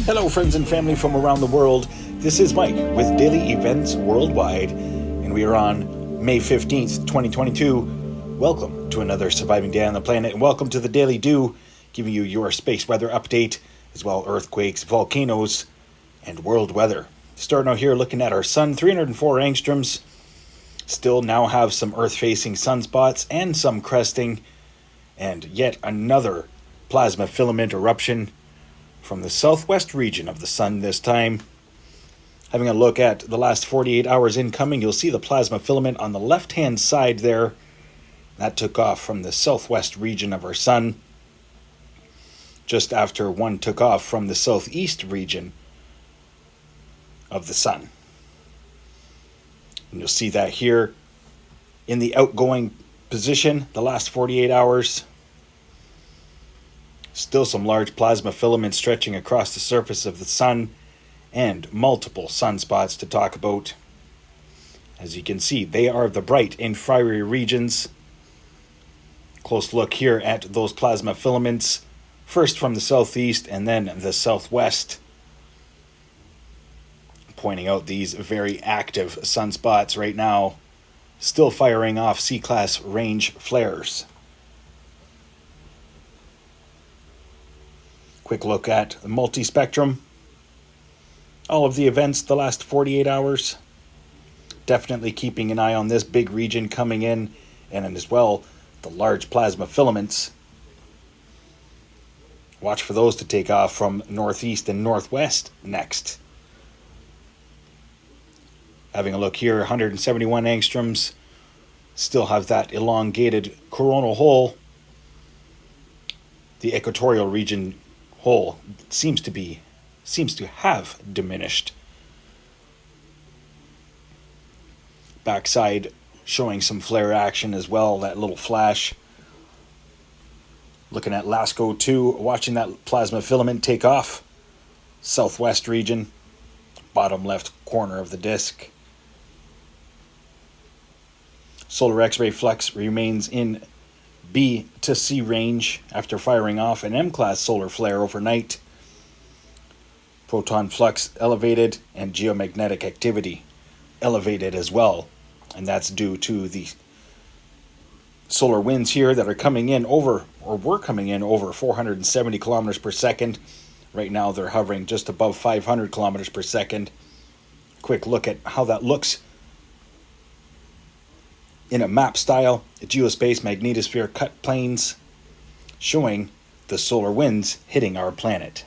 Hello friends and family from around the world. This is Mike with Daily Events Worldwide, and we are on May 15th, 2022. Welcome to another surviving day on the planet, and welcome to the Daily Do, giving you your space weather update, as well as earthquakes, volcanoes, and world weather. Starting out here looking at our sun, 304 angstroms. Still now have some earth-facing sunspots and some cresting, and yet another plasma filament eruption from the southwest region of the sun this time. Having a look at the last 48 hours incoming, you'll see the plasma filament on the left-hand side there. That took off from the southwest region of our sun, just after one took off from the southeast region of the sun. And you'll see that here in the outgoing position, the last 48 hours. Still some large plasma filaments stretching across the surface of the sun, and multiple sunspots to talk about. As you can see, they are the bright and fiery regions. Close look here at those plasma filaments, first from the southeast and then the southwest, pointing out these very active sunspots right now, still firing off C-class range flares. Quick look at the multi-spectrum. All of the events the last 48 hours. Definitely keeping an eye on this big region coming in, and as well the large plasma filaments. Watch for those to take off from northeast and northwest next. Having a look here, 171 angstroms. Still have that elongated coronal hole. The equatorial region hole seems to have diminished. Backside showing some flare action as well, that little flash. Looking at LASCO 2, watching that plasma filament take off. Southwest region, bottom left corner of the disk. Solar X-ray flux remains in B to C range after firing off an M-class solar flare overnight. Proton flux elevated and geomagnetic activity elevated as well. And that's due to the solar winds here that are coming in over, or were coming in over 470 kilometers per second. Right now they're hovering just above 500 kilometers per second. Quick look at how that looks in a map style, geospace magnetosphere cut planes showing the solar winds hitting our planet.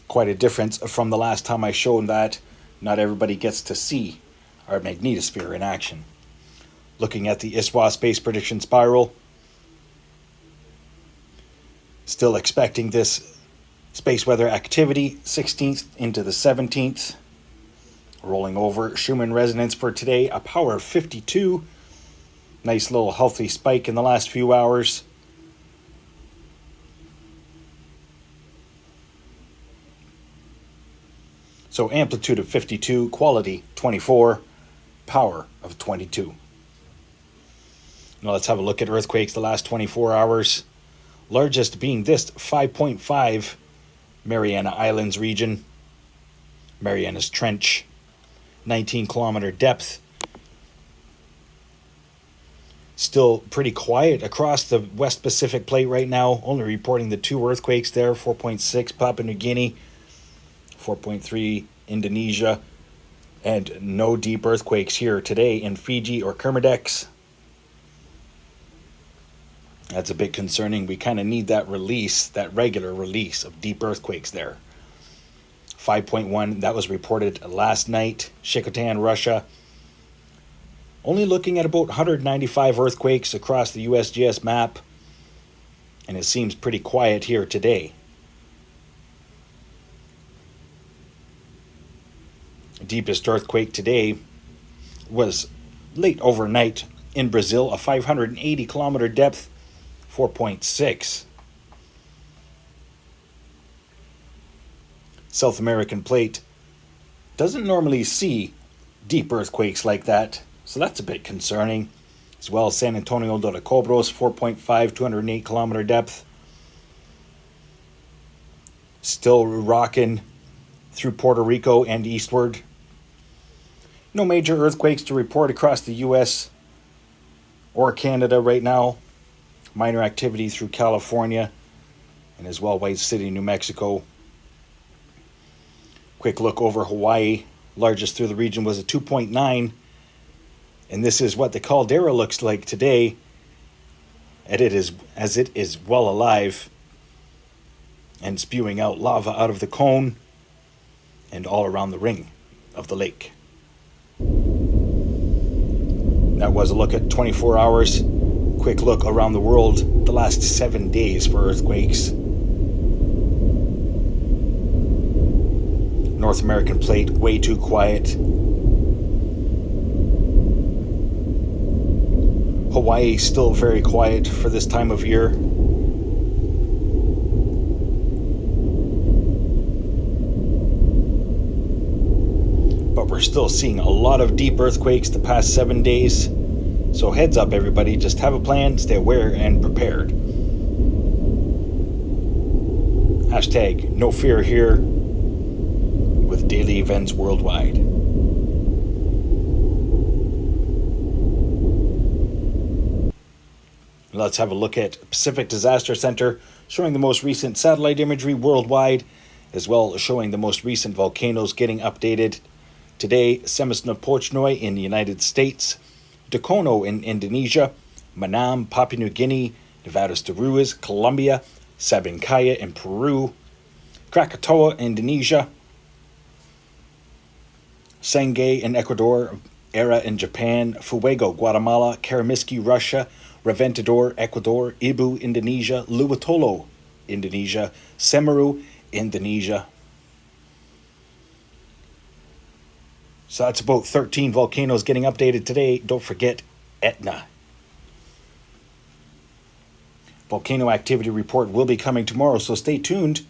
Quite a difference from the last time I showed that. Not everybody gets to see our magnetosphere in action. Looking at the ISWA space prediction spiral, still expecting this space weather activity 16th into the 17th. Rolling over, Schumann resonance for today, a power of 52. Nice little healthy spike in the last few hours. So amplitude of 52, quality 24, power of 22. Now let's have a look at earthquakes the last 24 hours. Largest being this 5.5, Mariana Islands region, Marianas Trench, 19-kilometer depth. Still pretty quiet across the West Pacific plate right now, only reporting the two earthquakes there, 4.6 Papua New Guinea, 4.3 Indonesia, and no deep earthquakes here today in Fiji or Kermadec. That's a bit concerning. We kind of need that release, that regular release of deep earthquakes there. 5.1, that was reported last night. Shikotan, Russia. Only looking at about 195 earthquakes across the USGS map. And it seems pretty quiet here today. The deepest earthquake today was late overnight in Brazil, a 580-kilometer depth, 4.6. South American plate doesn't normally see deep earthquakes like that, so that's a bit concerning. As well as San Antonio de los Cobros, 4.5, 208 kilometer depth. Still rocking through Puerto Rico and eastward. No major earthquakes to report across the U.S. or Canada right now. Minor activity through California and as well White City, New Mexico. Quick look over Hawaii. Largest through the region was a 2.9. And this is what the caldera looks like today, as it is well alive and spewing out lava out of the cone and all around the ring of the lake. That was a look at 24 hours. Quick look around the world the last 7 days for earthquakes. North American plate, way too quiet. Hawaii, still very quiet for this time of year. But we're still seeing a lot of deep earthquakes the past 7 days. So heads up, everybody. Just have a plan, stay aware, and prepared. Hashtag no fear here with daily events worldwide. Let's have a look at Pacific Disaster Center, showing the most recent satellite imagery worldwide, as well as showing the most recent volcanoes getting updated. Today, Semisnopochnoi in the United States, Dakono in Indonesia, Manam, Papua New Guinea, Nevadas de Ruiz, Colombia, Sabancaya in Peru, Krakatoa, Indonesia, Sangay in Ecuador, Era in Japan, Fuego, Guatemala, Karamiski, Russia, Reventador, Ecuador, Ibu, Indonesia, Luwatolo, Indonesia, Semeru, Indonesia. So that's about 13 volcanoes getting updated today. Don't forget Etna. Volcano activity report will be coming tomorrow, so stay tuned.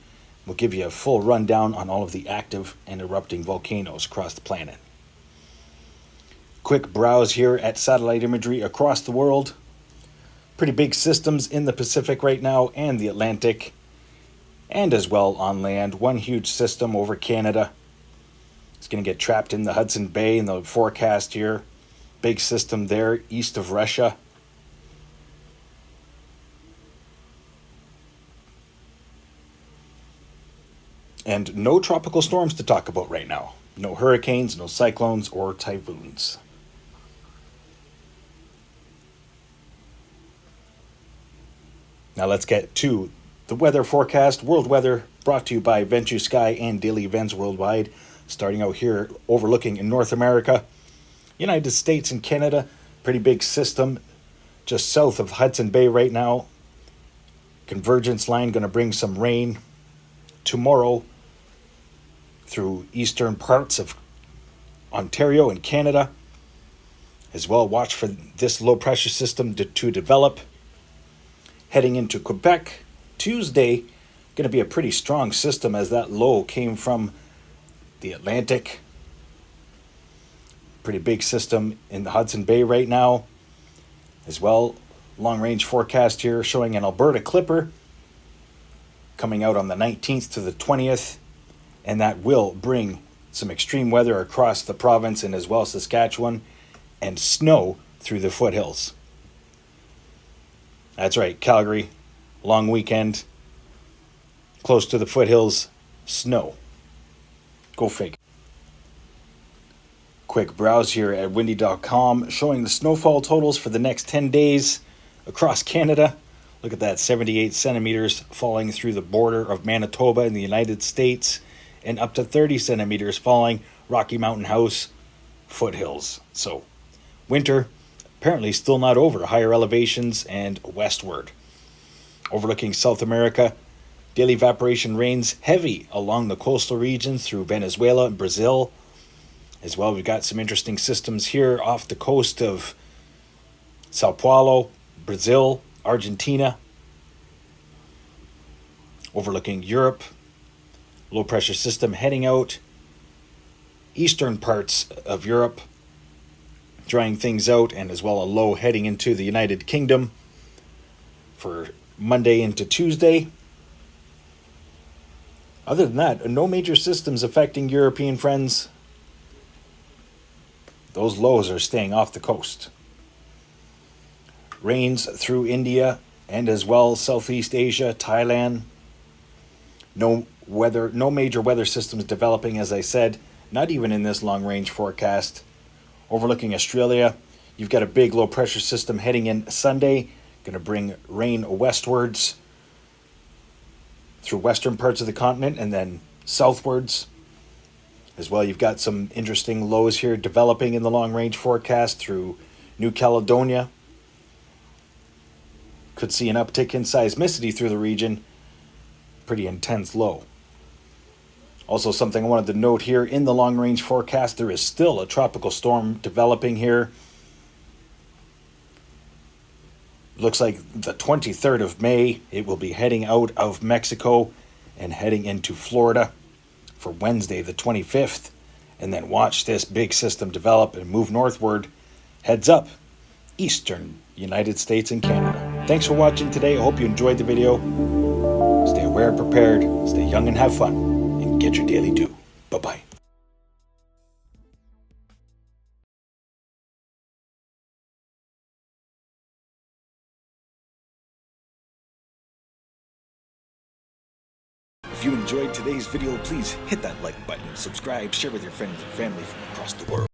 We'll give you a full rundown on all of the active and erupting volcanoes across the planet. Quick browse here at satellite imagery across the world. Pretty big systems in the Pacific right now and the Atlantic, and as well on land. One huge system over Canada. It's going to get trapped in the Hudson Bay in the forecast here. Big system there east of Russia. And no tropical storms to talk about right now. No hurricanes, no cyclones, or typhoons. Now let's get to the weather forecast. World weather brought to you by Venture Sky and Daily Events Worldwide. Starting out here, overlooking in North America, United States and Canada. Pretty big system just south of Hudson Bay right now. Convergence line going to bring some rain tomorrow through eastern parts of Ontario and Canada. As well, watch for this low pressure system to develop. Heading into Quebec, Tuesday, going to be a pretty strong system as that low came from the Atlantic. Pretty big system in the Hudson Bay right now. As well, long range forecast here showing an Alberta Clipper coming out on the 19th to the 20th. And that will bring some extreme weather across the province and as well Saskatchewan, and snow through the foothills. That's right, Calgary, long weekend, close to the foothills, snow. Go figure. Quick browse here at windy.com showing the snowfall totals for the next 10 days across Canada. Look at that, 78 centimeters falling through the border of Manitoba in the United States, and up to 30 centimeters falling Rocky Mountain House foothills. So winter apparently still not over, higher elevations and westward. Overlooking South America, daily evaporation rains heavy along the coastal regions through Venezuela and Brazil. As well, we've got some interesting systems here off the coast of Sao Paulo, Brazil, Argentina. Overlooking Europe, low pressure system heading out eastern parts of Europe, drying things out, and as well a low heading into the United Kingdom for Monday into Tuesday. Other than that, no major systems affecting European friends. Those lows are staying off the coast. Rains through India and as well Southeast Asia, Thailand. No major weather systems developing, as I said, not even in this long range forecast. Overlooking Australia, you've got a big low pressure system heading in Sunday, going to bring rain westwards through western parts of the continent and then southwards. As well, you've got some interesting lows here developing in the long range forecast through New Caledonia. Could see an uptick in seismicity through the region. Pretty intense low. Also, something I wanted to note here in the long range forecast, there is still a tropical storm developing here. Looks like the 23rd of May, it will be heading out of Mexico and heading into Florida for Wednesday the 25th. And then watch this big system develop and move northward, heads up eastern United States and Canada. Thanks for watching today. I hope you enjoyed the video. Stay aware, prepared, stay young and have fun, and get your daily dew. Bye-bye. If you enjoyed today's video, please hit that like button, subscribe, share with your friends and family from across the world.